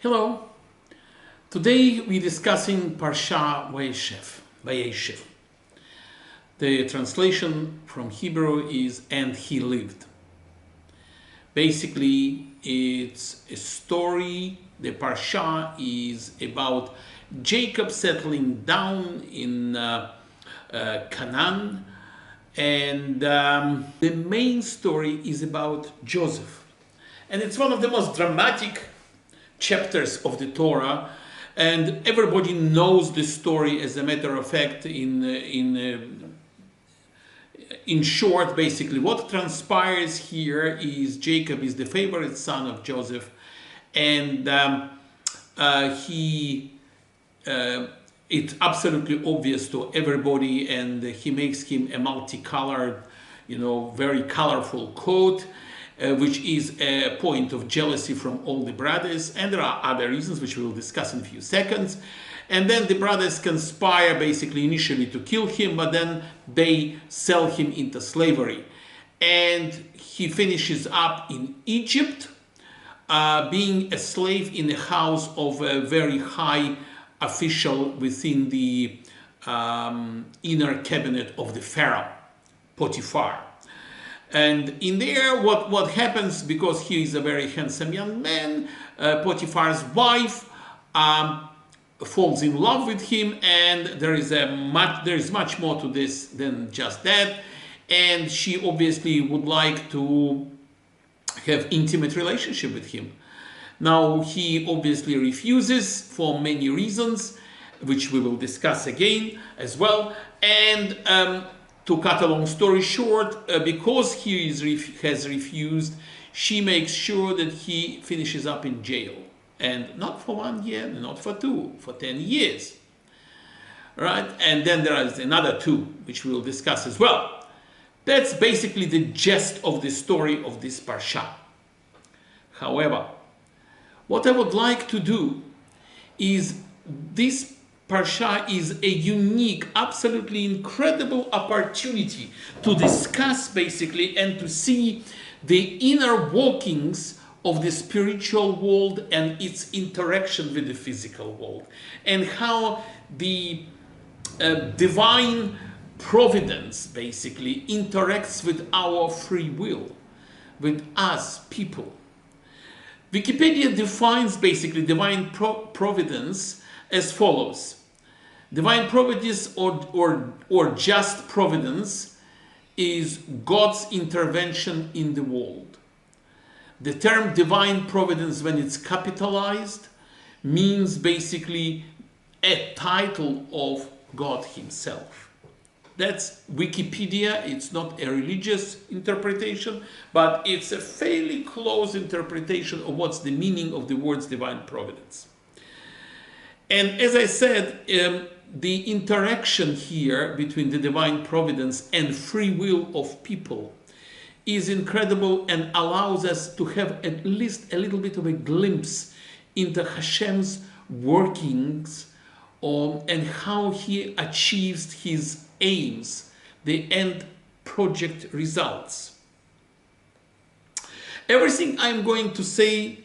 Hello. Today we're discussing Parsha Vayeishev. The translation from Hebrew is "and he lived." Basically, it's a story. The Parsha is about Jacob settling down in Canaan, and the main story is about Joseph. And it's one of the most dramatic chapters of the Torah, and everybody knows the story. As a matter of fact, in short, basically what transpires here is Jacob is the favorite son of Joseph, and it's absolutely obvious to everybody, and he makes him a multicolored, very colorful coat, which is a point of jealousy from all the brothers. And there are other reasons which we will discuss in a few seconds. And then the brothers conspire basically initially to kill him, but then they sell him into slavery. And he finishes up in Egypt, being a slave in the house of a very high official within the inner cabinet of the Pharaoh, Potiphar. And in there, what happens, because he is a very handsome young man, Potiphar's wife falls in love with him, and there is much more to this than just that. And she obviously would like to have intimate relationship with him. Now he obviously refuses for many reasons, which we will discuss again as well. And to cut a long story short, because he has refused, she makes sure that he finishes up in jail. And not for 1 year, not for 2, for 10 years. Right? And then there is another 2, which we will discuss as well. That's basically the gist of the story of this Parsha. However, what I would like to do is, this Parsha is a unique, absolutely incredible opportunity to discuss basically and to see the inner workings of the spiritual world and its interaction with the physical world, and how the divine providence basically interacts with our free will, with us people. Wikipedia defines basically divine providence as follows. Divine providence or just providence is God's intervention in the world. The term divine providence, when it's capitalized, means basically a title of God himself. That's Wikipedia. It's not a religious interpretation, but it's a fairly close interpretation of what's the meaning of the words divine providence. And as I said, the interaction here between the divine providence and free will of people is incredible and allows us to have at least a little bit of a glimpse into Hashem's workings and how he achieves his aims, the end project results. Everything I'm going to say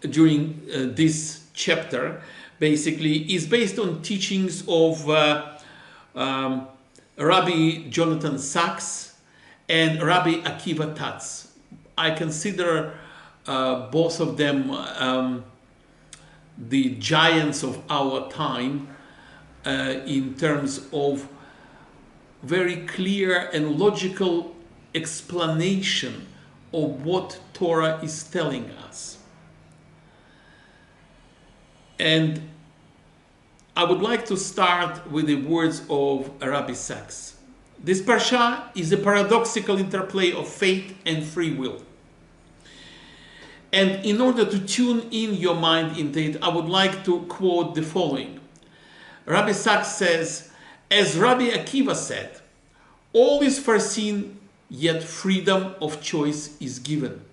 during this chapter basically is based on teachings of Rabbi Jonathan Sachs and Rabbi Akiva Tatz. I consider both of them the giants of our time in terms of very clear and logical explanation of what Torah is telling us. And I would like to start with the words of Rabbi Sachs. This Parsha is a paradoxical interplay of faith and free will. And in order to tune in your mind into it, I would like to quote the following. Rabbi Sachs says, as Rabbi Akiva said, all is foreseen, yet freedom of choice is given.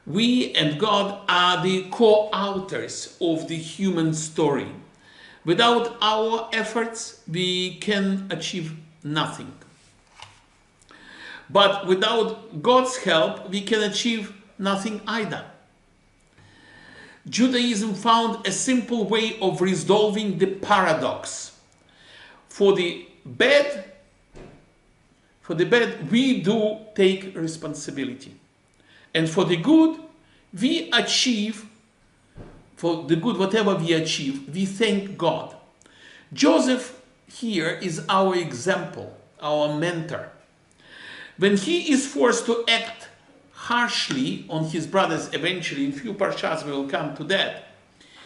We and God are the co-authors of the human story. Without our efforts, we can achieve nothing. But without God's help, we can achieve nothing either. Judaism found a simple way of resolving the paradox. For the bad, we do take responsibility. And for the good, we achieve, for the good, whatever we achieve, we thank God. Joseph here is our example, our mentor. When he is forced to act harshly on his brothers, eventually, in few parshas we will come to that,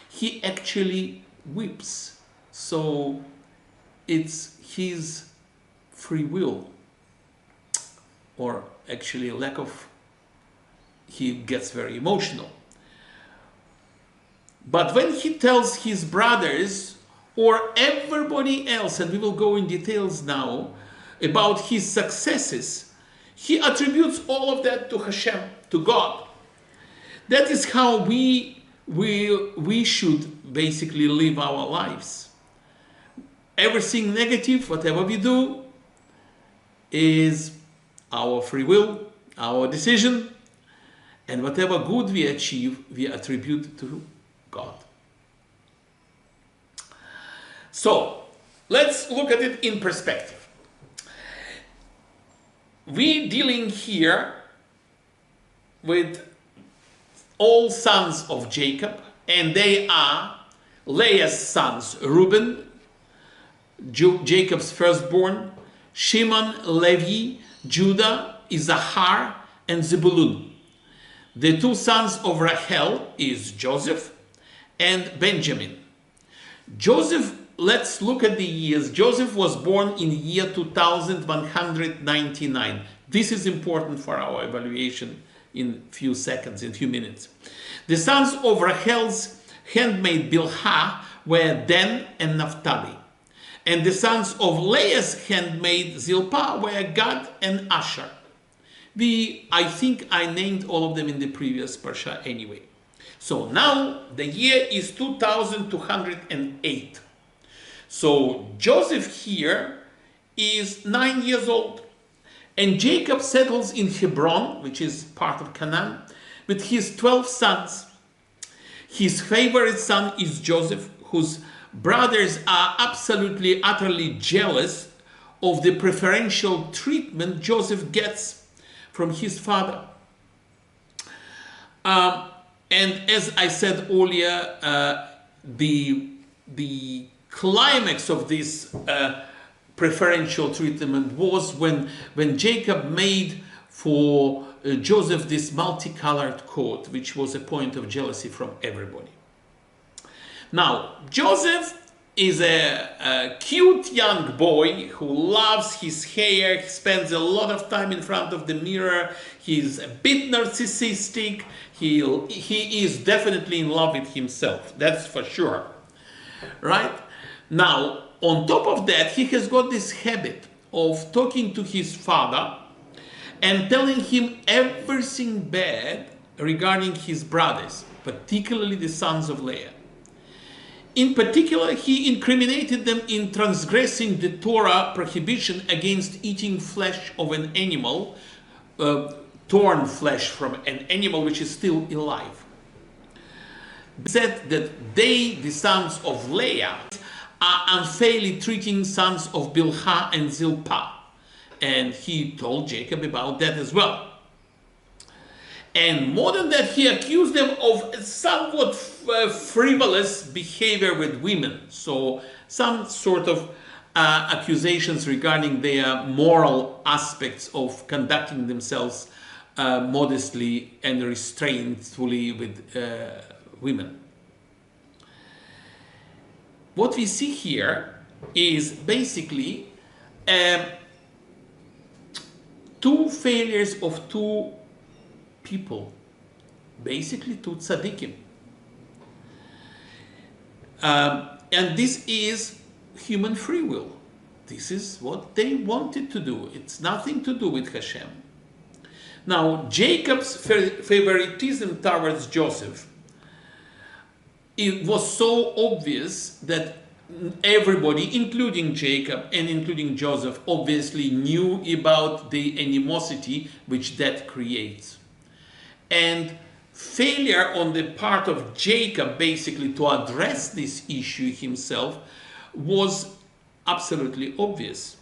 he actually weeps. So it's his free will, or actually a lack of, he gets very emotional. But when he tells his brothers or everybody else, and we will go in details now, about his successes, he attributes all of that to Hashem, to God. That is how we should basically live our lives. Everything negative, whatever we do, is our free will, our decision, and whatever good we achieve, we attribute to God. So, let's look at it in perspective. We're dealing here with all sons of Jacob, and they are Leah's sons, Reuben, Jacob's firstborn, Shimon, Levi, Judah, Issachar, and Zebulun. The two sons of Rachel is Joseph and Benjamin. Joseph, let's look at the years. Joseph was born in year 2199. This is important for our evaluation in few seconds, in few minutes. The sons of Rachel's handmaid Bilhah were Dan and Naphtali. And the sons of Leah's handmaid Zilpah were Gad and Asher. I think I named all of them in the previous parsha anyway. So now the year is 2208. So Joseph here is 9 years old. And Jacob settles in Hebron, which is part of Canaan, with his 12 sons. His favorite son is Joseph, whose brothers are absolutely, utterly jealous of the preferential treatment Joseph gets from his father. And as I said earlier, the climax of this preferential treatment was when Jacob made for Joseph this multicolored coat, which was a point of jealousy from everybody. Now, Joseph is a cute young boy who loves his hair. He spends a lot of time in front of the mirror. He's a bit narcissistic. He is definitely in love with himself. That's for sure. Right? Now, on top of that, he has got this habit of talking to his father and telling him everything bad regarding his brothers, particularly the sons of Leah. In particular, he incriminated them in transgressing the Torah prohibition against eating flesh of an animal, torn flesh from an animal which is still alive. He said that they, the sons of Leah, are unfairly treating sons of Bilhah and Zilpah. And he told Jacob about that as well. And more than that, he accused them of somewhat frivolous behavior with women. So some sort of accusations regarding their moral aspects of conducting themselves modestly and restraintfully with women. What we see here is basically two failures of two people, basically two tzaddikim. And this is human free will. This is what they wanted to do. It's nothing to do with Hashem. Now, Jacob's favoritism towards Joseph, it was so obvious that everybody, including Jacob and including Joseph, obviously knew about the animosity which that creates. And failure on the part of Jacob basically to address this issue himself was absolutely obvious.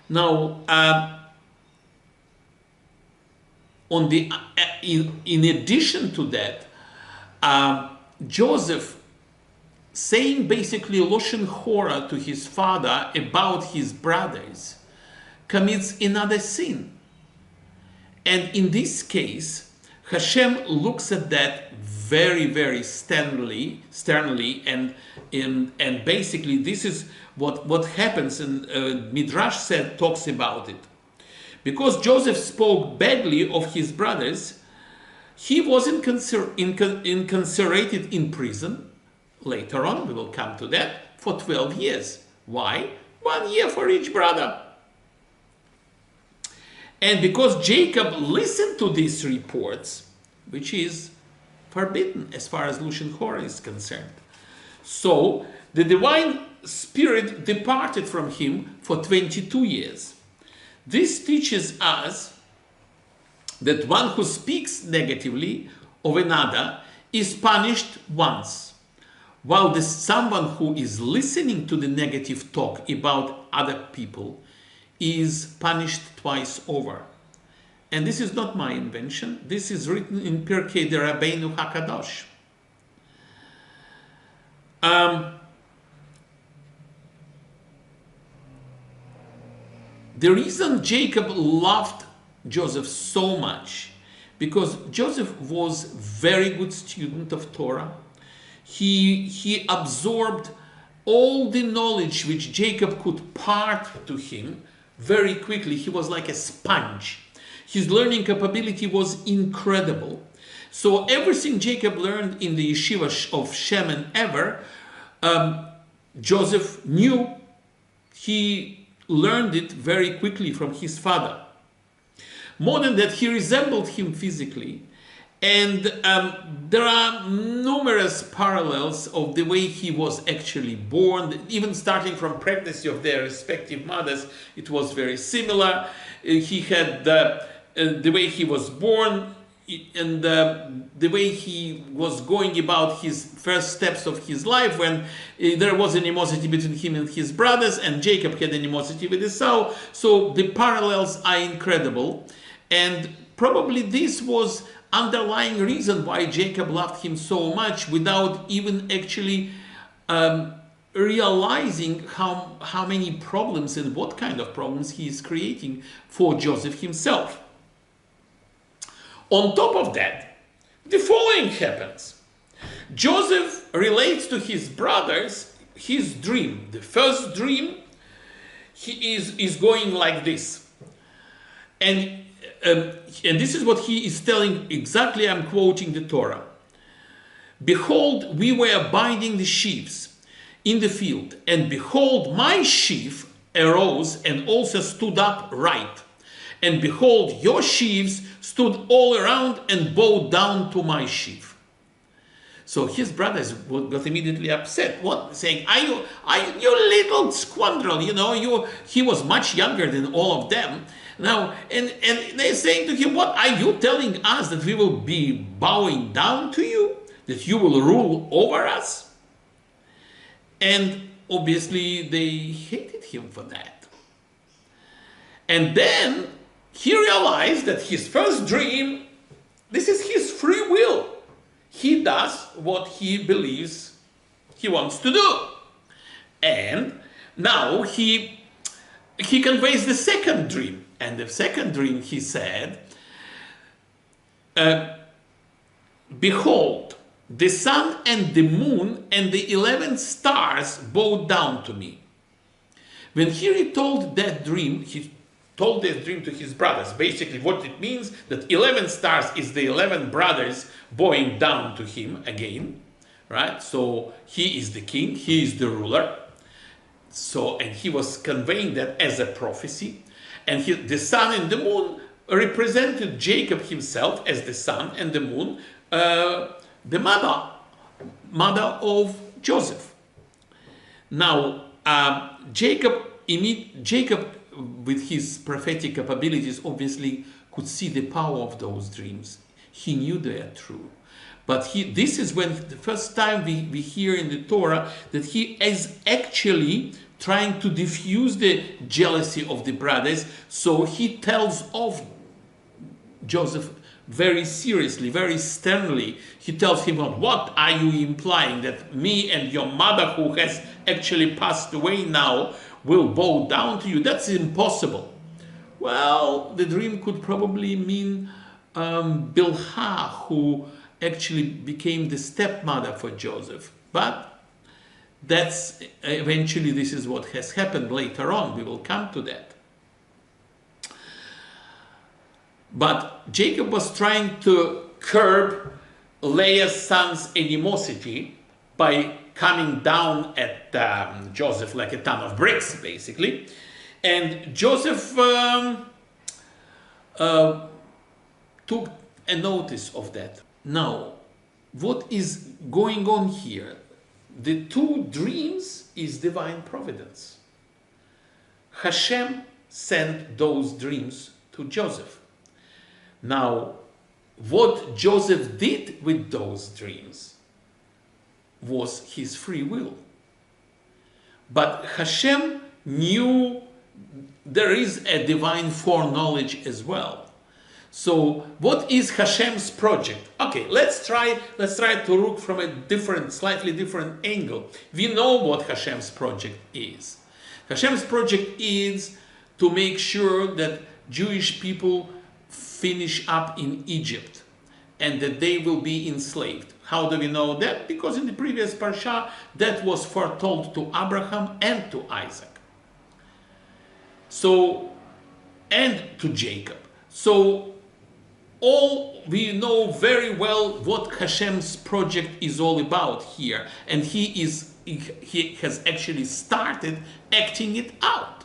Now, in addition to that, Joseph saying basically Loshen Hora to his father about his brothers commits another sin. And in this case, Hashem looks at that very, very sternly, and basically this is what happens, and Midrash talks about it. Because Joseph spoke badly of his brothers, he was incarcerated in prison. Later on, we will come to that, for 12 years. Why? 1 year for each brother. And because Jacob listened to these reports, which is forbidden as far as Loshen Hora is concerned, so the divine spirit departed from him for 22 years. This teaches us that one who speaks negatively of another is punished once, while someone who is listening to the negative talk about other people is punished twice over. And this is not my invention. This is written in Pirkei de Rabbeinu HaKadosh. The reason Jacob loved Joseph so much, because Joseph was very good student of Torah. He absorbed all the knowledge which Jacob could impart to him very quickly. He was like a sponge. His learning capability was incredible. So everything Jacob learned in the yeshiva of Shem and Ever, Joseph knew. He learned it very quickly from his father. More than that, he resembled him physically. And there are numerous parallels of the way he was actually born, even starting from pregnancy of their respective mothers. It was very similar. He had the way he was born, and the way he was going about his first steps of his life, when there was animosity between him and his brothers, and Jacob had animosity with Esau. So the parallels are incredible. And probably this was underlying reason why Jacob loved him so much, without even actually realizing how many problems and what kind of problems he is creating for Joseph himself. On top of that, the following happens. Joseph relates to his brothers his dream. The first dream he is going like this. And this is what he is telling exactly. I'm quoting the Torah. Behold, we were binding the sheaves in the field, and behold, my sheaf arose and also stood up right. And behold, your sheaves stood all around and bowed down to my sheaf. So his brothers got immediately upset. What? Saying, you little scoundrel, he was much younger than all of them. Now, and they're saying to him, what are you telling us, that we will be bowing down to you? That you will rule over us? And obviously they hated him for that. And then he realized that his first dream, this is his free will. He does what he believes he wants to do. And now he conveys the second dream. And the second dream, he said, behold, the sun and the moon and the 11 stars bowed down to me. When he retold that dream, he told this dream to his brothers. Basically what it means, that 11 stars is the 11 brothers bowing down to him again, right? So he is the king, he is the ruler. So, and he was conveying that as a prophecy. And the sun and the moon represented Jacob himself as the sun, and the moon, the mother of Joseph. Now, Jacob, with his prophetic capabilities, obviously could see the power of those dreams. He knew they are true. But this is when the first time we hear in the Torah that he is actually trying to diffuse the jealousy of the brothers. So he tells off Joseph very seriously, very sternly. He tells him, what are you implying? That me and your mother, who has actually passed away now, will bow down to you? That's impossible. Well, the dream could probably mean Bilhah, who actually became the stepmother for Joseph. But that's eventually, this is what has happened later on. We will come to that. But Jacob was trying to curb Leah's son's animosity by coming down at Joseph like a ton of bricks, basically. And Joseph took a notice of that. Now, what is going on here? The two dreams is divine providence. Hashem sent those dreams to Joseph. Now, what Joseph did with those dreams was his free will. But Hashem knew there is a divine foreknowledge as well. So what is Hashem's project? Okay, let's try to look from a slightly different angle. We know what Hashem's project is. Hashem's project is to make sure that Jewish people finish up in Egypt and that they will be enslaved. How do we know that? Because in the previous parsha that was foretold to Abraham and to Isaac. So, and to Jacob. So all we know very well what Hashem's project is all about here, and he has actually started acting it out.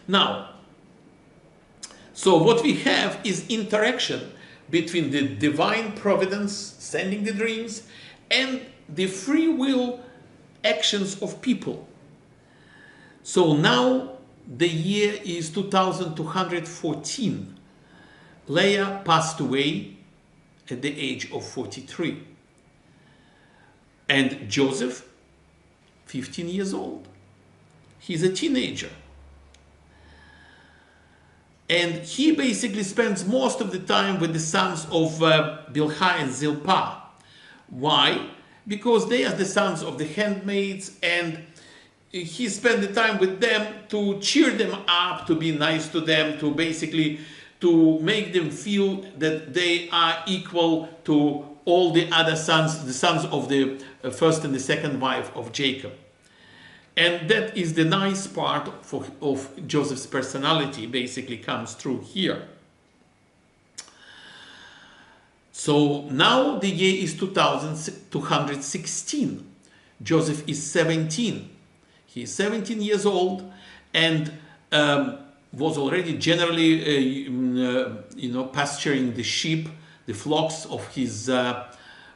Now, so what we have is interaction between the divine providence sending the dreams and the free will actions of people. So now the year is 2214. Leah passed away at the age of 43. And Joseph, 15 years old. He's a teenager. And he basically spends most of the time with the sons of Bilhah and Zilpah. Why? Because they are the sons of the handmaids, and he spent the time with them to cheer them up, to be nice to them, to basically to make them feel that they are equal to all the other sons, the sons of the first and the second wife of Jacob. And that is the nice part of Joseph's personality, basically comes through here. So now the year is 2216. Joseph is 17. He is 17 years old and was already generally, pasturing the sheep, the flocks of his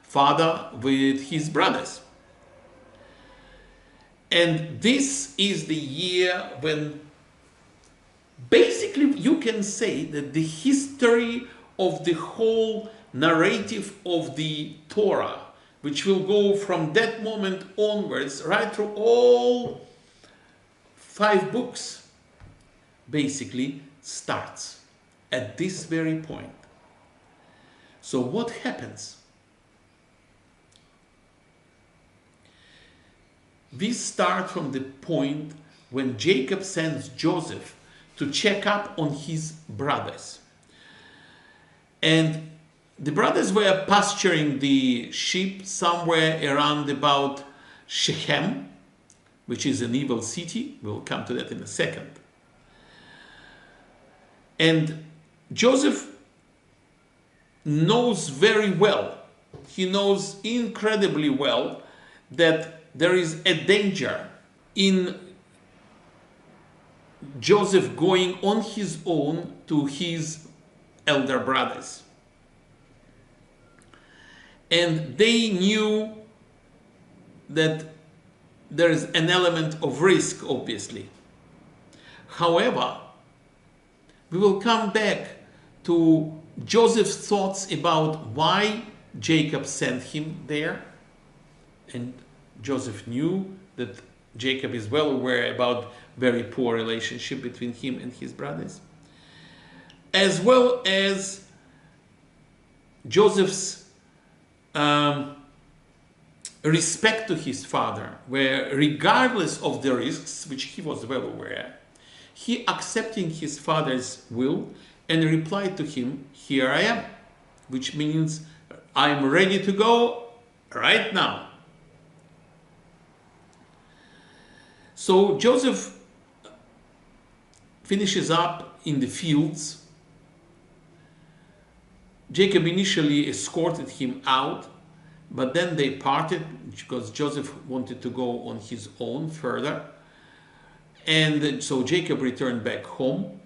father with his brothers. And this is the year when basically you can say that the history of the whole narrative of the Torah, which will go from that moment onwards right through all 5 books, basically starts at this very point. So what happens? We start from the point when Jacob sends Joseph to check up on his brothers. And the brothers were pasturing the sheep somewhere around about Shechem, which is an evil city. We'll come to that in a second. And Joseph knows very well, he knows incredibly well that there is a danger in Joseph going on his own to his elder brothers. And they knew that there is an element of risk, obviously. However, we will come back to Joseph's thoughts about why Jacob sent him there. And Joseph knew that Jacob is well aware about very poor relationship between him and his brothers, as well as Joseph's respect to his father, where regardless of the risks, which he was well aware, he accepting his father's will and replied to him, "Here I am," which means I'm ready to go right now. So Joseph finishes up in the fields. Jacob initially escorted him out, but then they parted because Joseph wanted to go on his own further. And so Jacob returned back home.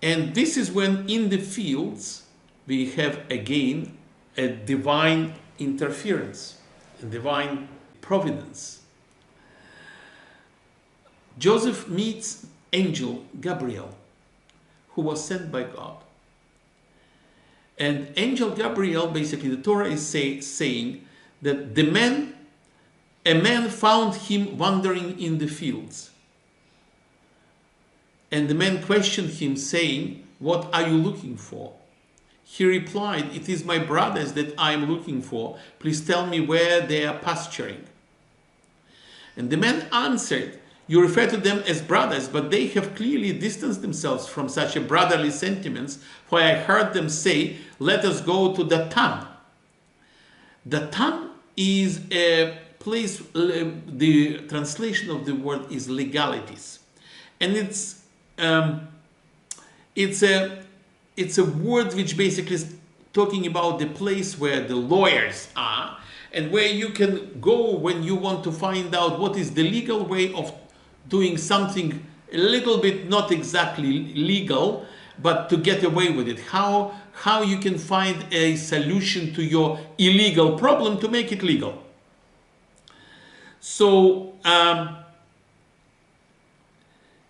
And this is when in the fields we have again a divine interference, a divine providence. Joseph meets angel Gabriel, who was sent by God. And angel Gabriel, basically the Torah is saying that a man found him wandering in the fields. And the man questioned him, saying, "What are you looking for?" He replied, "It is my brothers that I am looking for. Please tell me where they are pasturing." And the man answered, "You refer to them as brothers, but they have clearly distanced themselves from such a brotherly sentiments, for I heard them say, 'Let us go to Datan.'" Datan is a place, the translation of the word is legalities. And it's a word which basically is talking about the place where the lawyers are and where you can go when you want to find out what is the legal way of doing something a little bit not exactly legal, but to get away with it. How you can find a solution to your illegal problem to make it legal. So,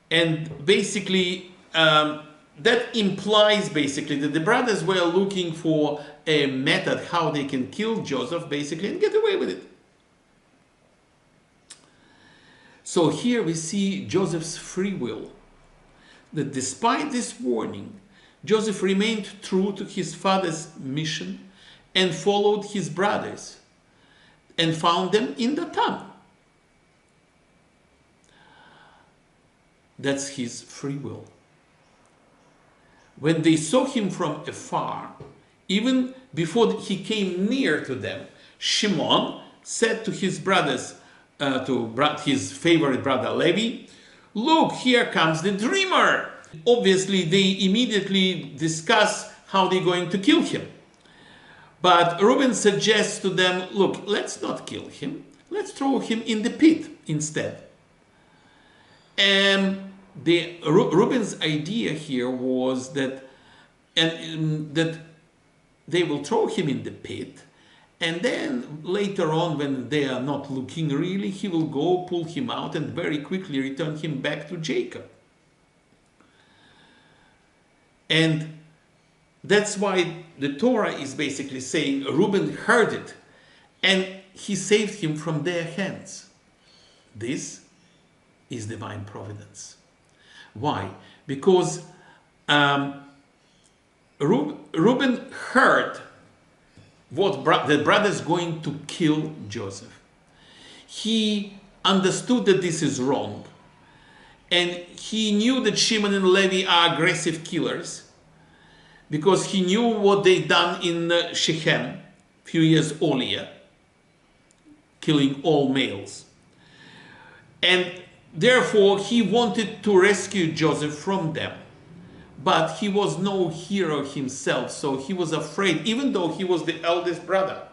and basically, that implies basically that the brothers were looking for a method how they can kill Joseph basically and get away with it. So here we see Joseph's free will, that despite this warning, Joseph remained true to his father's mission and followed his brothers and found them in Datan. That's his free will. When they saw him from afar, even before he came near to them, Shimon said to his brothers, his favorite brother Levi, "Look, here comes the dreamer." Obviously, they immediately discuss how they're going to kill him. But Reuben suggests to them, "Look, let's not kill him. Let's throw him in the pit instead." And Reuben's idea here was that they will throw him in the pit, and then later on, when they are not looking really, he will go pull him out and very quickly return him back to Jacob. And that's why the Torah is basically saying Reuben heard it and he saved him from their hands. This is divine providence. Why? Because Reuben heard the brothers going to kill Joseph. He understood that this is wrong. And he knew that Shimon and Levi are aggressive killers because he knew what they done in Shechem a few years earlier, killing all males. And therefore, he wanted to rescue Joseph from them. But he was no hero himself, so he was afraid, even though he was the eldest brother.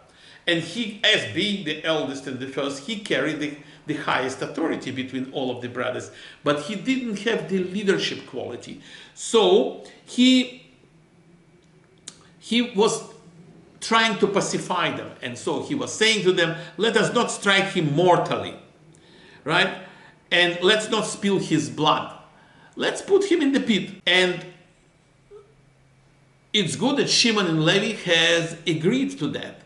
And he, as being the eldest and the first, he carried the highest authority between all of the brothers. But he didn't have the leadership quality. So he was trying to pacify them. And so he was saying to them, let us not strike him mortally, right? And let's not spill his blood. Let's put him in the pit. And it's good that Shimon and Levi has agreed to that.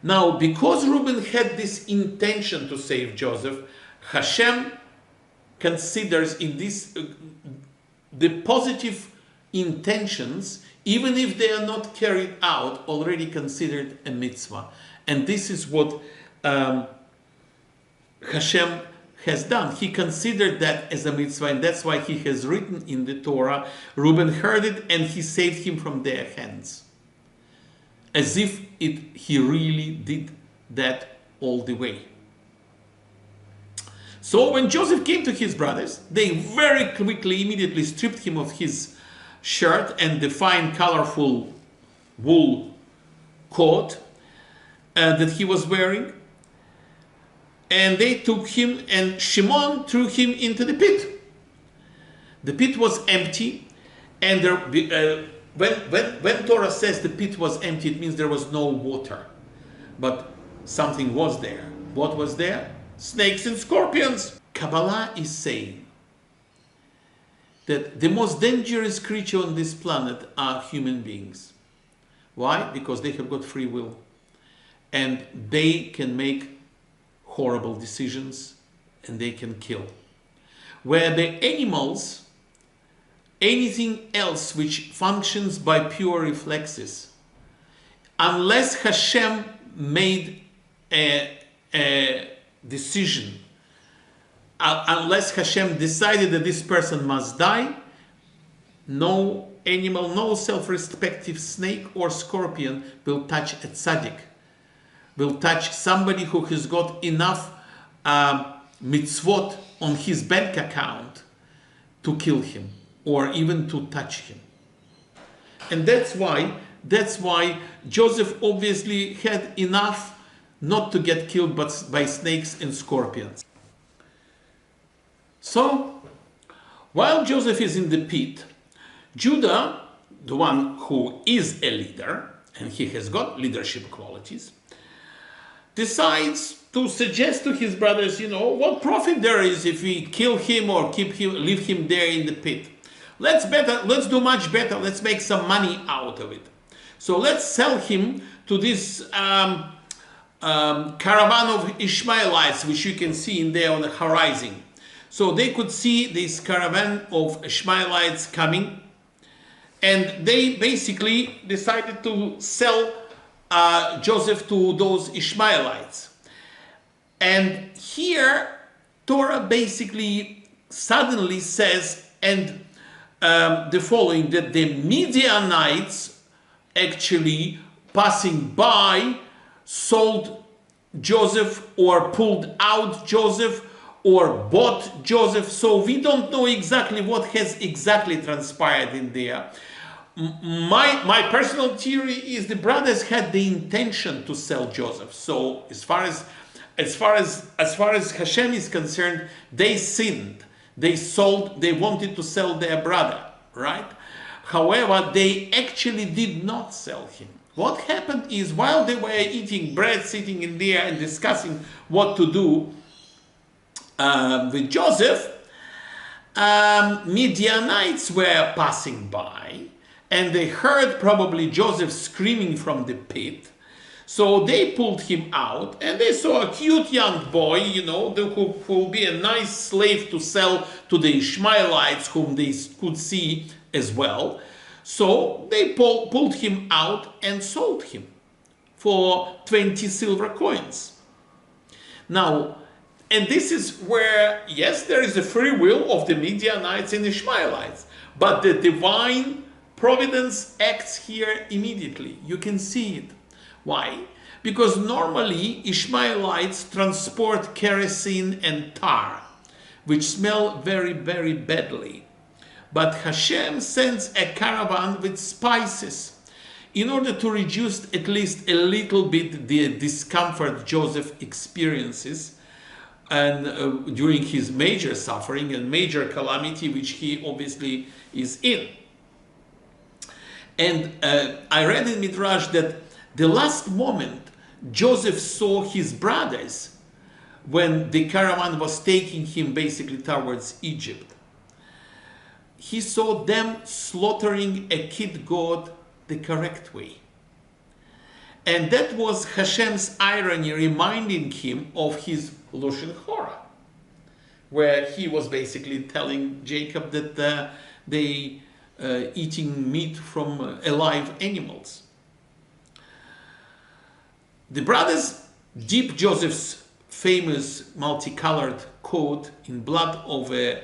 Now, because Reuben had this intention to save Joseph, Hashem considers in this the positive intentions, even if they are not carried out, already considered a mitzvah. And this is what Hashem has done. He considered that as a mitzvah, and that's why he has written in the Torah, Reuben heard it and he saved him from their hands. As if he really did that all the way. So when Joseph came to his brothers, they very quickly, immediately stripped him of his shirt and the fine, colorful wool coat that he was wearing. And they took him, and Shimon threw him into the pit. The pit was empty, and when Torah says the pit was empty, it means there was no water. But something was there. What was there? Snakes and scorpions. Kabbalah is saying that the most dangerous creature on this planet are human beings. Why? Because they have got free will. And they can make horrible decisions, and they can kill. Where the animals, anything else which functions by pure reflexes, unless Hashem made a decision, unless Hashem decided that this person must die, no animal, no self-respective snake or scorpion will touch a tzaddik, will touch somebody who has got enough mitzvot on his bank account to kill him or even to touch him. And that's why Joseph obviously had enough not to get killed but by snakes and scorpions. So while Joseph is in the pit, Judah, the one who is a leader, and he has got leadership qualities, decides to suggest to his brothers, what profit there is if we kill him or leave him there in the pit. Let's do much better. Let's make some money out of it. So let's sell him to this caravan of Ishmaelites, which you can see in there on the horizon. So they could see this caravan of Ishmaelites coming, and they basically decided to sell Joseph to those Ishmaelites. And here Torah basically suddenly says the following, that the Midianites actually passing by sold Joseph or pulled out Joseph or bought Joseph. So we don't know exactly what has exactly transpired in there. My personal theory is the brothers had the intention to sell Joseph. So as far as Hashem is concerned, they sinned. They wanted to sell their brother, right? However, they actually did not sell him. What happened is, while they were eating bread, sitting in there and discussing what to do with Joseph, Midianites were passing by, and they heard probably Joseph screaming from the pit. So they pulled him out, and they saw a cute young boy, who will be a nice slave to sell to the Ishmaelites, whom they could see as well. So they pulled him out and sold him for 20 silver coins. Now, and this is where, yes, there is a free will of the Midianites and Ishmaelites, but the divine providence acts here immediately. You can see it. Why? Because normally Ishmaelites transport kerosene and tar, which smell very, very badly. But Hashem sends a caravan with spices in order to reduce at least a little bit the discomfort Joseph experiences and during his major suffering and major calamity, which he obviously is in. And I read in Midrash that the last moment Joseph saw his brothers when the caravan was taking him basically towards Egypt, he saw them slaughtering a kid goat the correct way. And that was Hashem's irony, reminding him of his Loshen Hora, where he was basically telling Jacob that they eating meat from alive animals. The brothers dip Joseph's famous multicolored coat in blood of a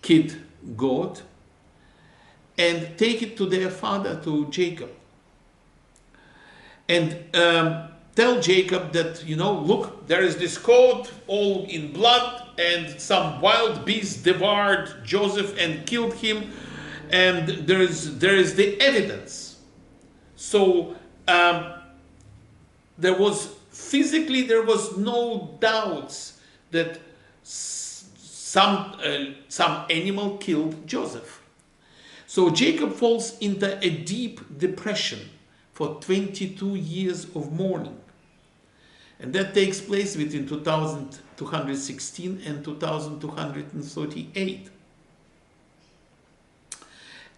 kid goat and take it to their father, to Jacob, and tell Jacob that, you know, look, there is this coat all in blood, and some wild beast devoured Joseph and killed him, and there is the evidence. So there was no doubts that some animal killed Joseph. So Jacob falls into a deep depression for 22 years of mourning. And that takes place between 2216 and 2238.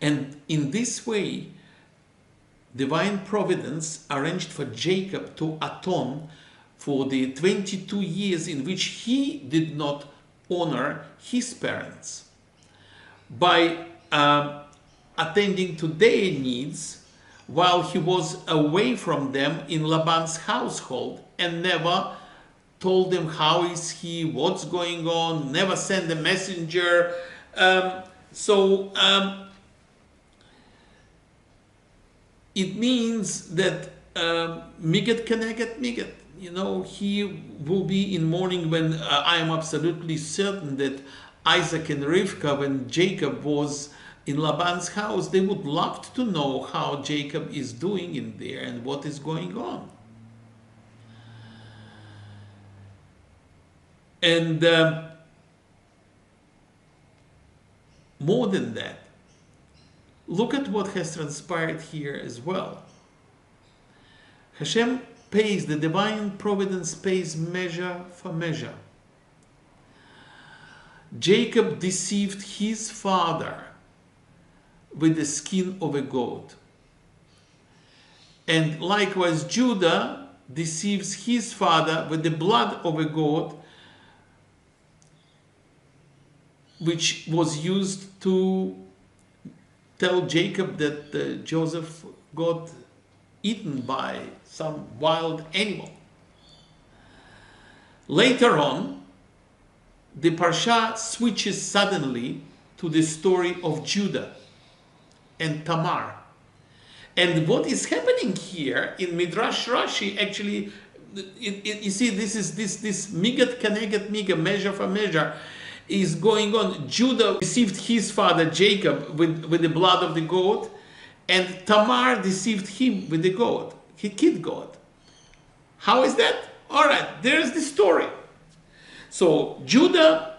And in this way, divine providence arranged for Jacob to atone for the 22 years in which he did not honor his parents by attending to their needs while he was away from them in Laban's household, and never told them how is he, what's going on, never sent a messenger. It means that Migat Keneged Migat, you know, he will be in mourning when I am absolutely certain that Isaac and Rivka, when Jacob was in Laban's house, they would love to know how Jacob is doing in there and what is going on. And more than that, look at what has transpired here as well. Hashem pays, the divine providence pays measure for measure. Jacob deceived his father with the skin of a goat. And likewise, Judah deceives his father with the blood of a goat, which was used to tell Jacob that Joseph got eaten by some wild animal. Later on, the Parsha switches suddenly to the story of Judah and Tamar. And what is happening here in Midrash Rashi, actually, you see, this Migat Keneged Miga, measure for measure, is going on. Judah deceived his father Jacob with the blood of the goat, and Tamar deceived him with the goat, he kid goat. How is that? All right, there's the story. So Judah,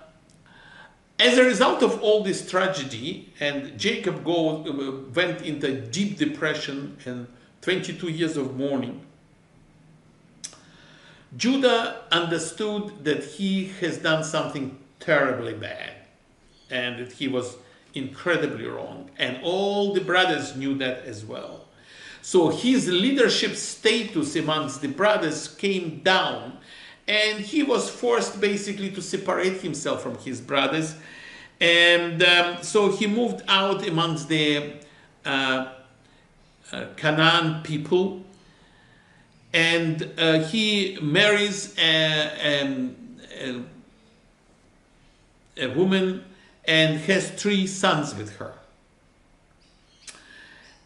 as a result of all this tragedy, and Jacob went into deep depression and 22 years of mourning, Judah understood that he has done something terribly bad and that he was incredibly wrong, and all the brothers knew that as well. So his leadership status amongst the brothers came down, and he was forced basically to separate himself from his brothers, and so he moved out amongst the Canaan people, and he marries a woman and has 3 sons with her.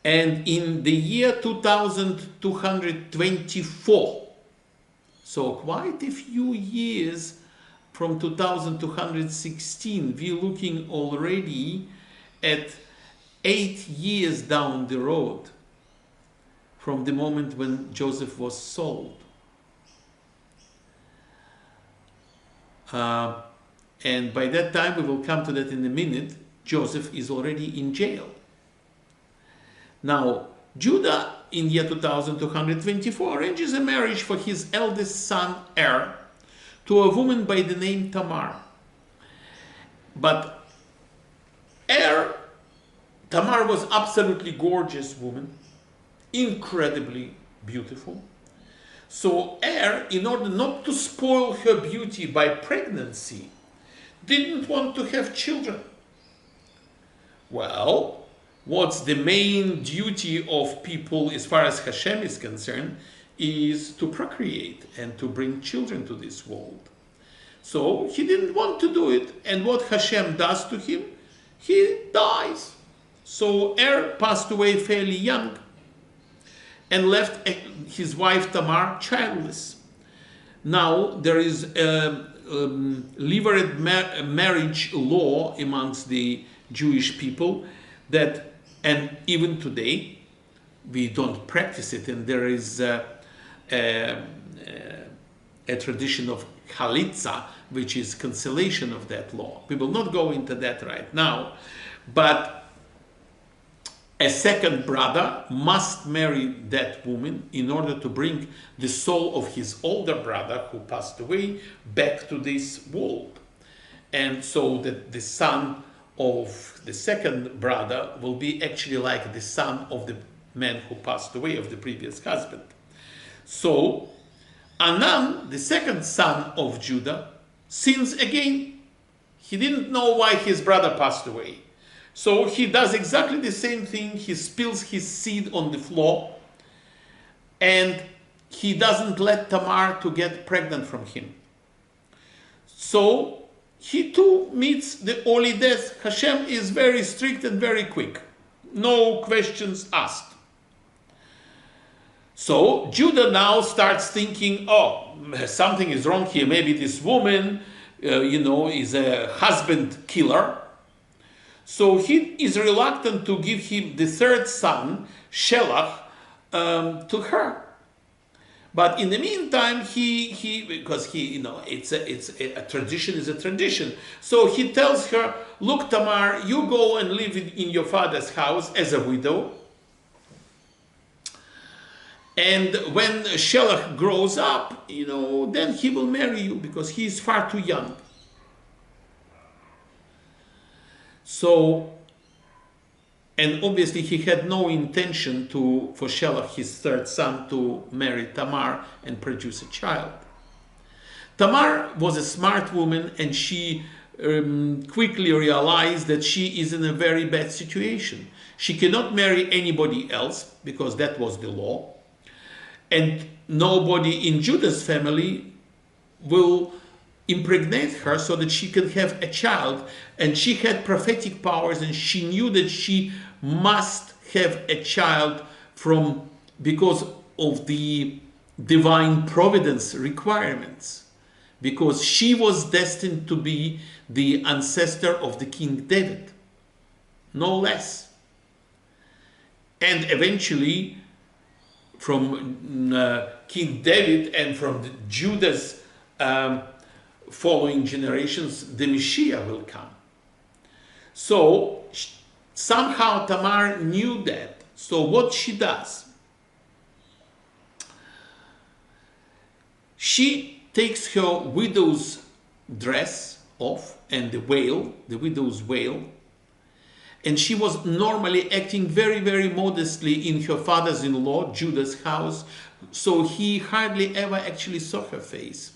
And in the year 2224, so quite a few years from 2216, we're looking already at 8 years down the road from the moment when Joseph was sold. And by that time, we will come to that in a minute, Joseph is already in jail. Now, Judah, in year 2224, arranges a marriage for his eldest son, to a woman by the name Tamar. But Tamar was absolutely gorgeous woman, incredibly beautiful. So in order not to spoil her beauty by pregnancy, didn't want to have children. Well, what's the main duty of people as far as Hashem is concerned is to procreate and to bring children to this world. So he didn't want to do it. And what Hashem does to him, he dies. So passed away fairly young and left his wife Tamar childless. Now there is a levirate marriage law amongst the Jewish people that, and even today, we don't practice it, and there is a tradition of chalitza, which is cancellation of that law. We will not go into that right now, but a second brother must marry that woman in order to bring the soul of his older brother who passed away back to this world. And so that the son of the second brother will be actually like the son of the man who passed away, of the previous husband. So Anan, the second son of Judah, sins again. He didn't know why his brother passed away. So he does exactly the same thing. He spills his seed on the floor, and he doesn't let Tamar to get pregnant from him. So he too meets the holy death. Hashem is very strict and very quick. No questions asked. So Judah now starts thinking, oh, something is wrong here. Maybe this woman, is a husband killer. So he is reluctant to give him the third son, Shelach, to her. But in the meantime, because it's a tradition is a tradition. So he tells her, look, Tamar, you go and live in your father's house as a widow. And when Shelach grows up, then he will marry you because he is far too young. So, and obviously he had no intention for Shelach, his third son, to marry Tamar and produce a child. Tamar was a smart woman, and she quickly realized that she is in a very bad situation. She cannot marry anybody else because that was the law. And nobody in Judah's family will impregnate her so that she can have a child. And she had prophetic powers, and she knew that she must have a child because of the divine providence requirements, because she was destined to be the ancestor of the King David, no less. And eventually, from King David and from Judah's following generations, the Messiah will come. So somehow Tamar knew that. So what she does, she takes her widow's dress off and the widow's veil, and she was normally acting very, very modestly in her father's-in-law, Judah's house, so he hardly ever actually saw her face.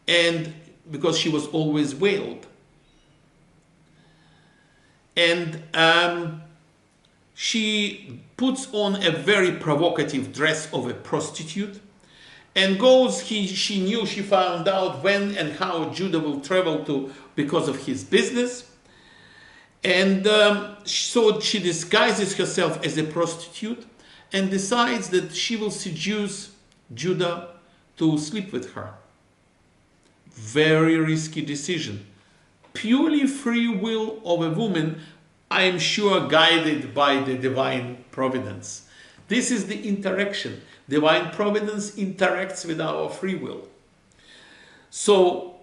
And because she was always veiled. And she puts on a very provocative dress of a prostitute and goes, she found out when and how Judah will travel to because of his business. And so she disguises herself as a prostitute and decides that she will seduce Judah to sleep with her. Very risky decision. Purely free will of a woman, I am sure guided by the divine providence. This is the interaction. Divine providence interacts with our free will. So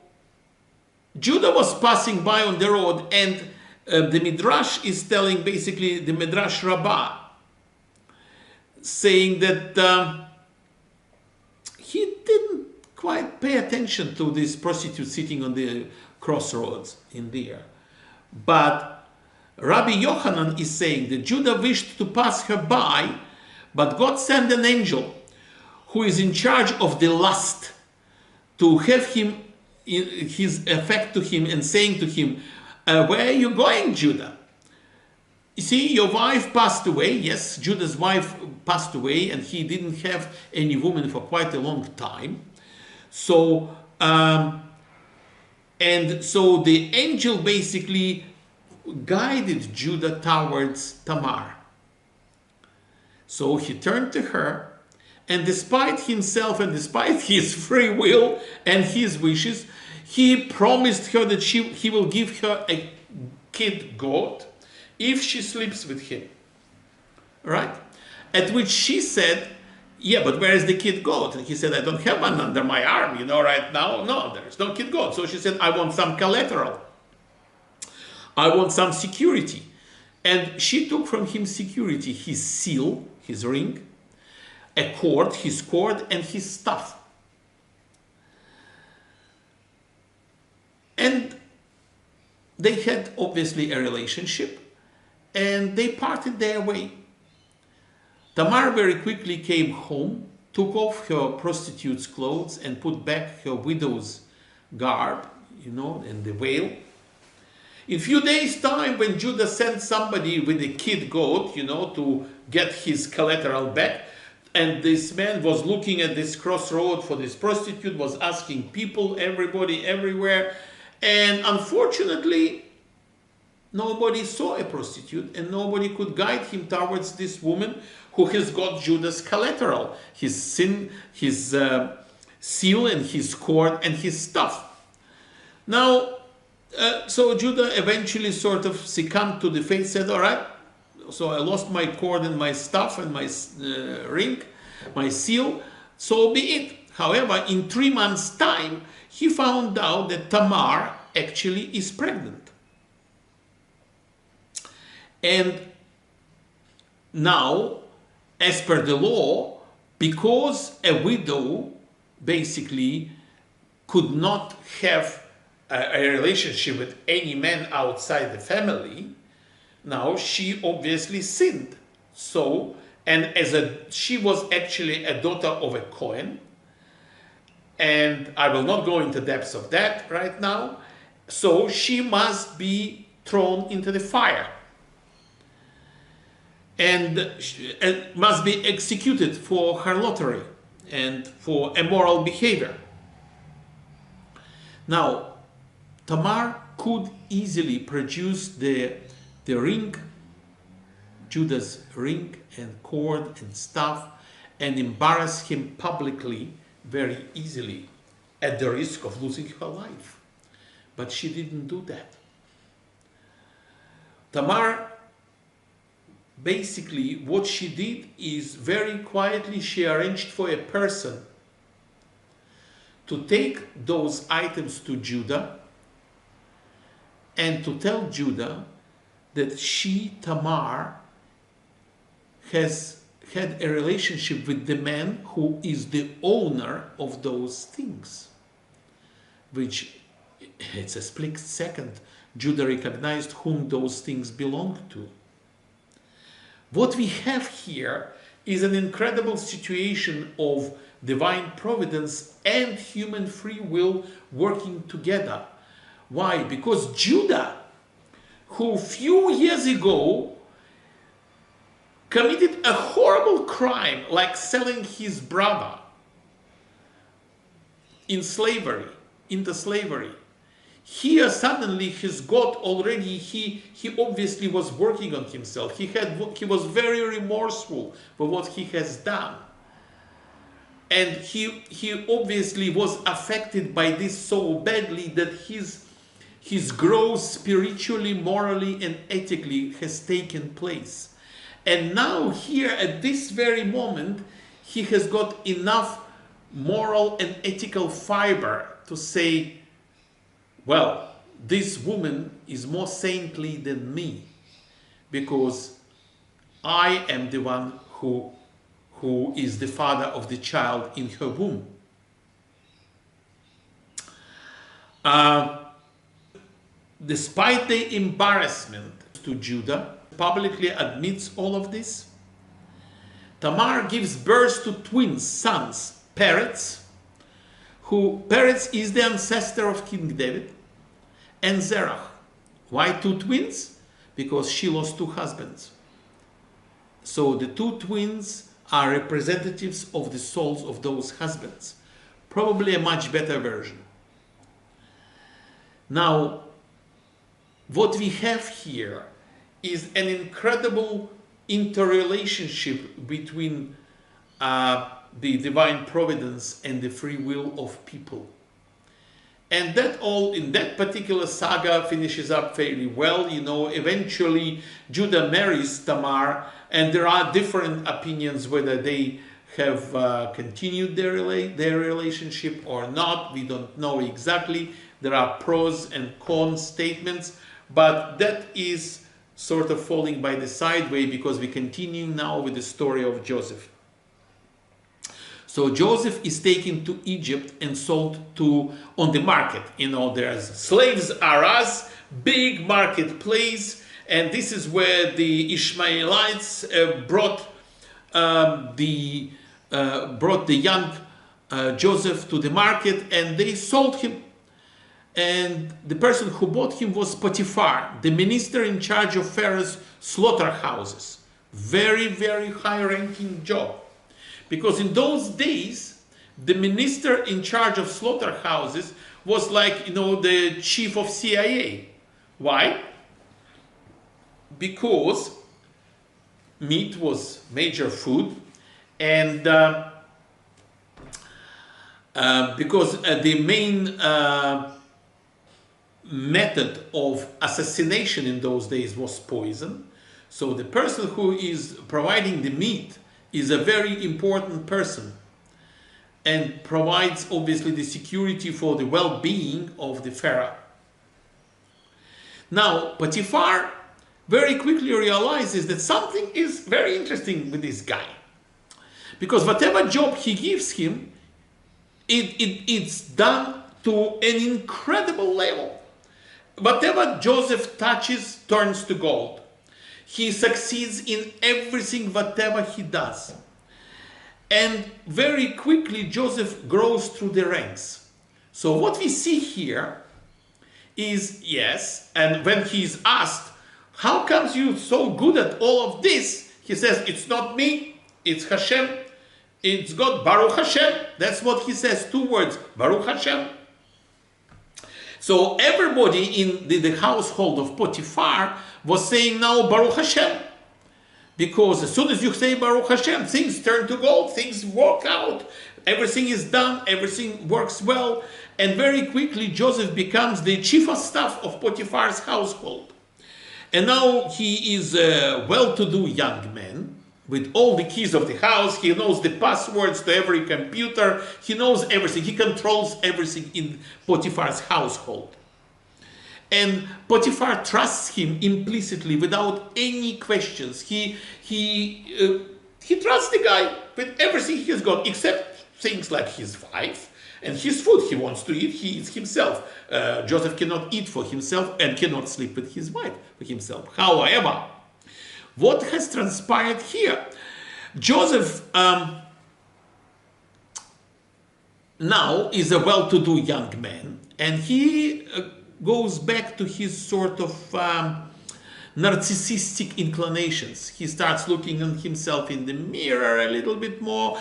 Judah was passing by on the road, and the Midrash is telling, basically the Midrash Rabbah, saying that he didn't quite pay attention to this prostitute sitting on the crossroads in there. But Rabbi Yochanan is saying that Judah wished to pass her by, but God sent an angel who is in charge of the lust to have him, his effect to him, and saying to him, where are you going, Judah? You see, your wife passed away. Yes, Judah's wife passed away, and he didn't have any woman for quite a long time. So, and so the angel basically guided Judah towards Tamar. So he turned to her, and despite himself and despite his free will and his wishes, he promised her that he will give her a kid goat if she sleeps with him. Right? At which she said, yeah, but where is the kid goat? And he said, I don't have one under my arm, right now. No, there's no kid goat. So she said, I want some collateral. I want some security. And she took from him security, his seal, his ring, his cord, and his staff. And they had obviously a relationship, and they parted their way. Tamar very quickly came home, took off her prostitute's clothes, and put back her widow's garb, and the veil. In a few days' time, when Judah sent somebody with a kid goat, to get his collateral back, and this man was looking at this crossroad for this prostitute, was asking people, everybody, everywhere, and unfortunately, nobody saw a prostitute, and nobody could guide him towards this woman who has got Judah's collateral, his seal and his cord and his stuff. Now, so Judah eventually sort of succumbed to the fate, said, all right, so I lost my cord and my stuff and my ring, my seal, so be it. However, in 3 months' time, he found out that Tamar actually is pregnant. And now, as per the law, because a widow basically could not have a relationship with any man outside the family, now she obviously sinned. So, and she was actually a daughter of a Kohen, and I will not go into depths of that right now, so she must be thrown into the fire and must be executed for her lottery and for immoral behavior. Now, Tamar could easily produce the ring, Judah's ring and cord and stuff, and embarrass him publicly very easily at the risk of losing her life. But she didn't do that. Tamar, basically, what she did is very quietly she arranged for a person to take those items to Judah and to tell Judah that she, Tamar, has had a relationship with the man who is the owner of those things. Which, it's a split second, Judah recognized whom those things belonged to. What we have here is an incredible situation of divine providence and human free will working together. Why? Because Judah, who few years ago committed a horrible crime like selling his brother into slavery, here suddenly he's got already, he obviously was working on himself. He was very remorseful for what he has done. And he obviously was affected by this so badly that his growth spiritually, morally, and ethically has taken place. And now here at this very moment, he has got enough moral and ethical fiber to say, well, this woman is more saintly than me because I am the one who is the father of the child in her womb. Despite the embarrassment to Judah, publicly admits all of this. Tamar gives birth to twin sons, Peretz, who Peretz is the ancestor of King David, and Zerach. Why two twins? Because she lost two husbands. So the two twins are representatives of the souls of those husbands. Probably a much better version. Now, what we have here is an incredible interrelationship between the divine providence and the free will of people. And that all in that particular saga finishes up fairly well. You know, eventually Judah marries Tamar, and there are different opinions whether they have continued their relationship or not. We don't know exactly. There are pros and cons statements, but that is sort of falling by the sideway because we continue now with the story of Joseph. So Joseph is taken to Egypt and sold on the market. You know, there's slaves are us, big marketplace, and this is where the Ishmaelites brought the young Joseph to the market, and they sold him. And the person who bought him was Potiphar, the minister in charge of Pharaoh's slaughterhouses. Very, very high-ranking job. Because in those days, the minister in charge of slaughterhouses was like, you know, the chief of CIA. Why? Because meat was major food, and because the main method of assassination in those days was poison. So the person who is providing the meat is a very important person and provides obviously the security for the well-being of the Pharaoh. Now, Potiphar very quickly realizes that something is very interesting with this guy. Because whatever job he gives him, it's done to an incredible level. Whatever Joseph touches turns to gold. He succeeds in everything, whatever he does. And very quickly, Joseph grows through the ranks. So what we see here is, yes, and when he's asked, how comes you so good at all of this? He says, it's not me, it's Hashem. It's God, Baruch Hashem. That's what he says, two words, Baruch Hashem. So everybody in the household of Potiphar was saying now Baruch Hashem. Because as soon as you say Baruch Hashem, things turn to gold, things work out, everything is done, everything works well. And very quickly Joseph becomes the chief of staff of Potiphar's household. And now he is a well-to-do young man with all the keys of the house. He knows the passwords to every computer. He knows everything. He controls everything in Potiphar's household. And Potiphar trusts him implicitly without any questions. He trusts the guy with everything he's got, except things like his wife and his food he wants to eat. He eats himself. Joseph cannot eat for himself and cannot sleep with his wife for himself. However, what has transpired here? Joseph now is a well-to-do young man, and he goes back to his sort of narcissistic inclinations. He starts looking at himself in the mirror a little bit more,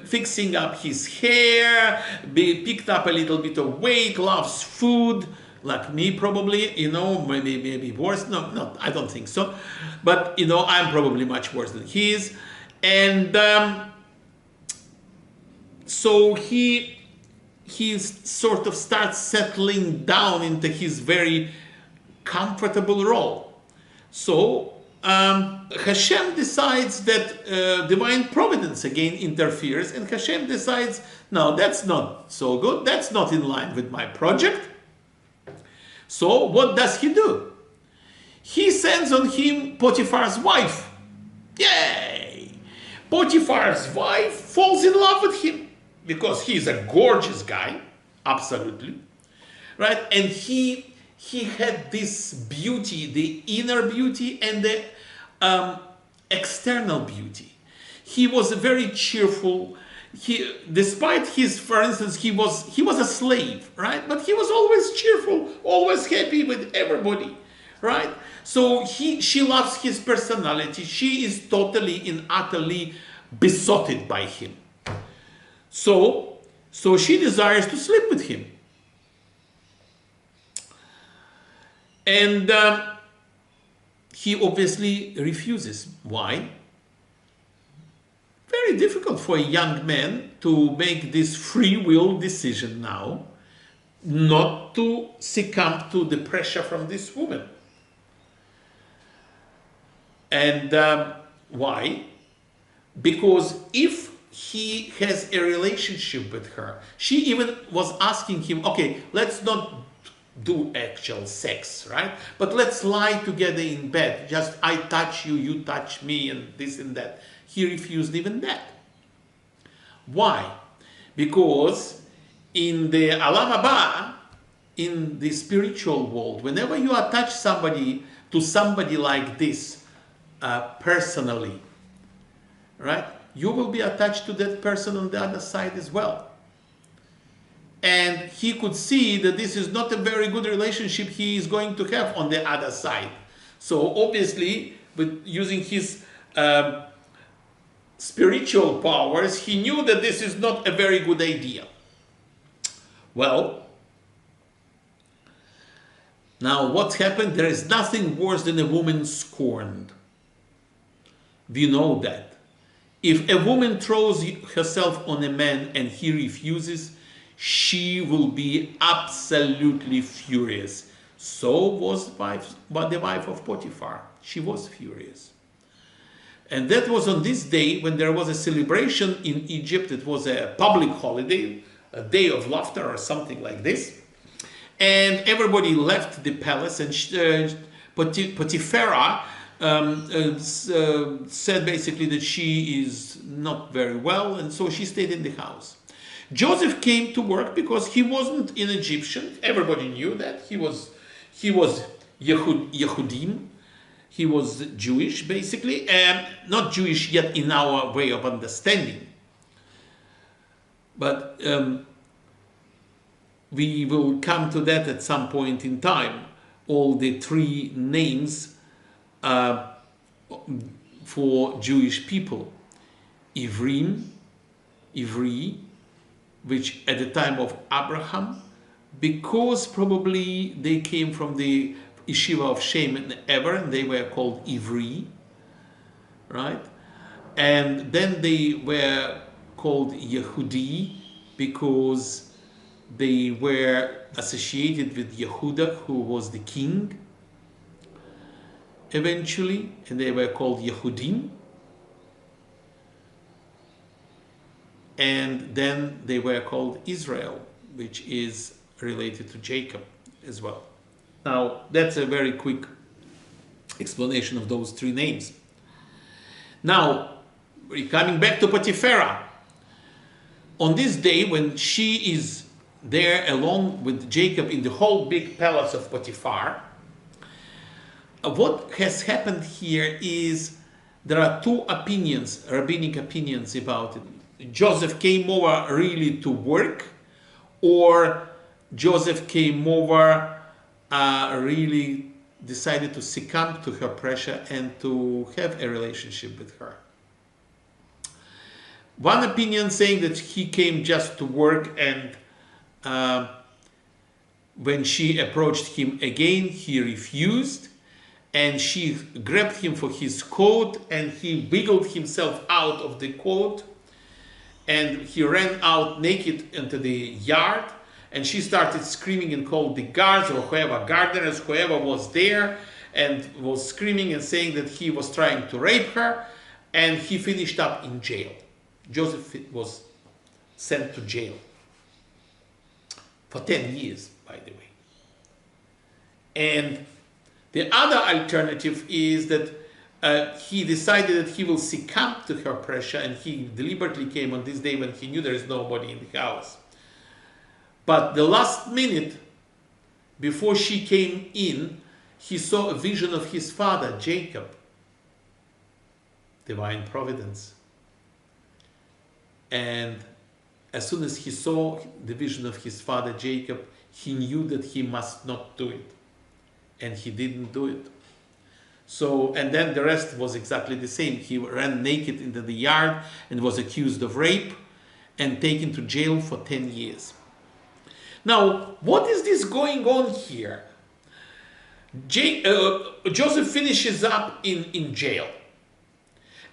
fixing up his hair, picked up a little bit of weight, loves food, like me probably, you know, maybe worse. No, I don't think so. But, you know, I'm probably much worse than he is. And so he sort of starts settling down into his very comfortable role. So Hashem decides that divine providence again interferes, and Hashem decides, no, that's not so good. That's not in line with my project. So what does he do? He sends on him Potiphar's wife. Yay! Potiphar's wife falls in love with him because he's a gorgeous guy, absolutely, right? And he he had this beauty, the inner beauty and the external beauty. He was very cheerful. He, despite his, for instance, he was a slave, right? But he was always cheerful, always happy with everybody, right? So she loves his personality. She is totally and utterly besotted by him. So she desires to sleep with him. And he obviously refuses. Why? Very difficult for a young man to make this free will decision now, not to succumb to the pressure from this woman. And why? Because if he has a relationship with her, she even was asking him, okay, let's not do actual sex, right? But let's lie together in bed. Just I touch you, you touch me, and this and that. He refused even that. Why? Because in the Alam Haba, in the spiritual world, whenever you attach somebody to somebody like this personally, right, you will be attached to that person on the other side as well. And he could see that this is not a very good relationship he is going to have on the other side. So obviously, with using his spiritual powers, he knew that this is not a very good idea. Well, now what's happened? There is nothing worse than a woman scorned. We know that. If a woman throws herself on a man and he refuses, she will be absolutely furious. So was the wife of Potiphar. She was furious. And that was on this day when there was a celebration in Egypt. It was a public holiday, a day of laughter or something like this. And everybody left the palace, and Potiphar said basically that she is not very well, and so she stayed in the house. Joseph came to work because he wasn't an Egyptian. Everybody knew that. He was Yehudim. He was Jewish, basically. Not Jewish yet in our way of understanding. But we will come to that at some point in time. All the three names for Jewish people. Ivrim, Ivri, which at the time of Abraham, because probably they came from the yeshiva of Shem and Eber, and they were called Ivri, right? And then they were called Yehudi because they were associated with Yehuda, who was the king eventually, and they were called Yehudim. And then they were called Israel, which is related to Jacob as well. Now, that's a very quick explanation of those three names. Now, we're coming back to Potiphar. On this day, when she is there along with Jacob in the whole big palace of Potiphar, what has happened here is there are two opinions, rabbinic opinions about it. Joseph came over really to work, or Joseph came over really decided to succumb to her pressure and to have a relationship with her. One opinion saying that he came just to work, and when she approached him again, he refused, and she grabbed him for his coat, and he wiggled himself out of the coat, and he ran out naked into the yard, and she started screaming and called the guards or whoever, gardeners, whoever was there, and was screaming and saying that he was trying to rape her, and he finished up in jail. Joseph was sent to jail for 10 years, by the way. And the other alternative is that he decided that he will succumb to her pressure, and he deliberately came on this day when he knew there is nobody in the house. But the last minute, before she came in, he saw a vision of his father, Jacob. Divine providence. And as soon as he saw the vision of his father, Jacob, he knew that he must not do it. And he didn't do it. So, and then the rest was exactly the same. He ran naked into the yard and was accused of rape and taken to jail for 10 years. Now, what is this going on here? Joseph finishes up in jail.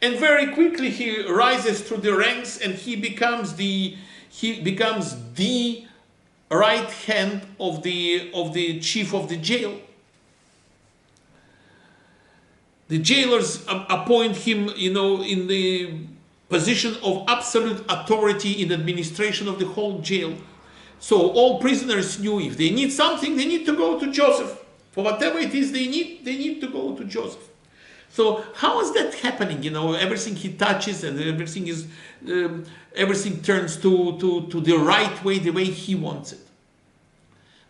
And very quickly he rises through the ranks and he becomes the right hand of the chief of the jail. The jailers appoint him, in the position of absolute authority in administration of the whole jail. So all prisoners knew if they need something, they need to go to Joseph. For whatever it is they need to go to Joseph. So how is that happening? Everything he touches and everything turns to the right way, the way he wants it.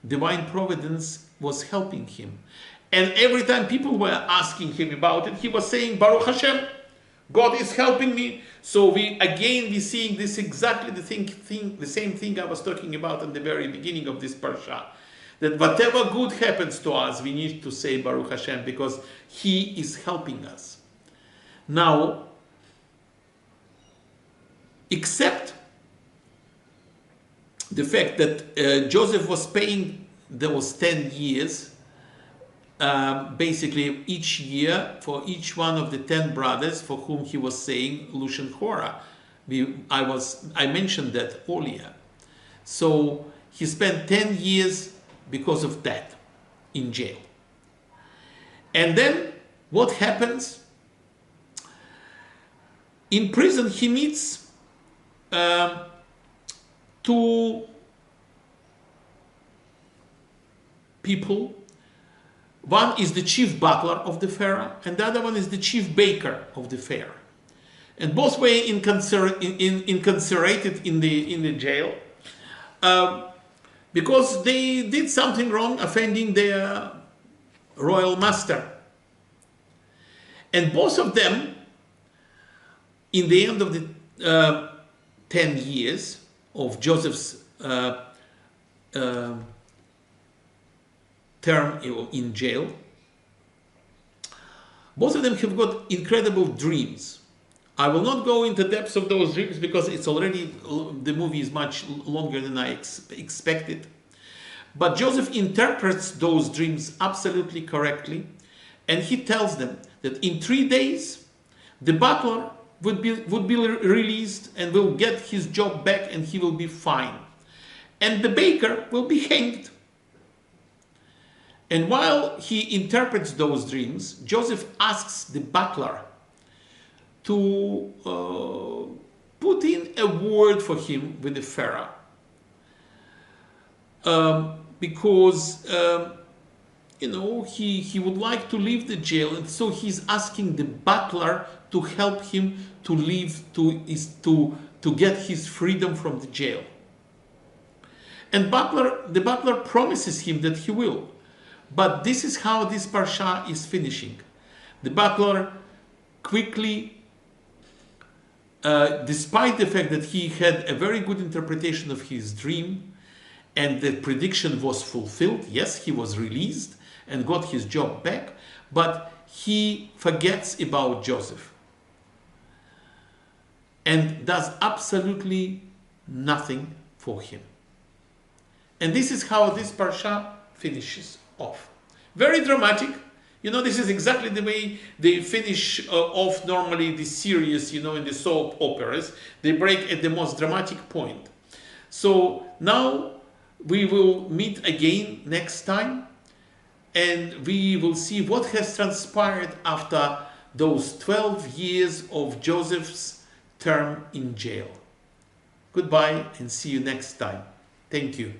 Divine providence was helping him. And every time people were asking him about it, he was saying, Baruch Hashem, God is helping me. So we're seeing this exactly the same thing I was talking about in the very beginning of this parsha. That whatever good happens to us, we need to say Baruch Hashem because He is helping us. Now, except the fact that Joseph was paying those 10 years, basically each year for each one of the 10 brothers for whom he was saying Lushan Hora. I mentioned that earlier. So he spent 10 years because of that in jail. And then what happens? In prison he meets two people. One is the chief butler of the Pharaoh, and the other one is the chief baker of the Pharaoh. And both were incarcerated in the jail because they did something wrong, offending their royal master. And both of them, in the end of the 10 years of Joseph's term in jail, both of them have got incredible dreams. I will not go into depths of those dreams because it's already, the movie is much longer than I expected. But Joseph interprets those dreams absolutely correctly, and he tells them that in 3 days the butler would be released and will get his job back and he will be fine. And the baker will be hanged. And while he interprets those dreams, Joseph asks the butler to put in a word for him with the Pharaoh. Because, he would like to leave the jail, and so he's asking the butler to help him to leave, to get his freedom from the jail. And the butler promises him that he will. But this is how this parsha is finishing. The butler quickly, despite the fact that he had a very good interpretation of his dream and the prediction was fulfilled, yes, he was released and got his job back, but he forgets about Joseph and does absolutely nothing for him. And this is how this parsha finishes off. Very dramatic. This is exactly the way they finish off normally the series, in the soap operas. They break at the most dramatic point. So now we will meet again next time and we will see what has transpired after those 12 years of Joseph's term in jail. Goodbye and see you next time. Thank you.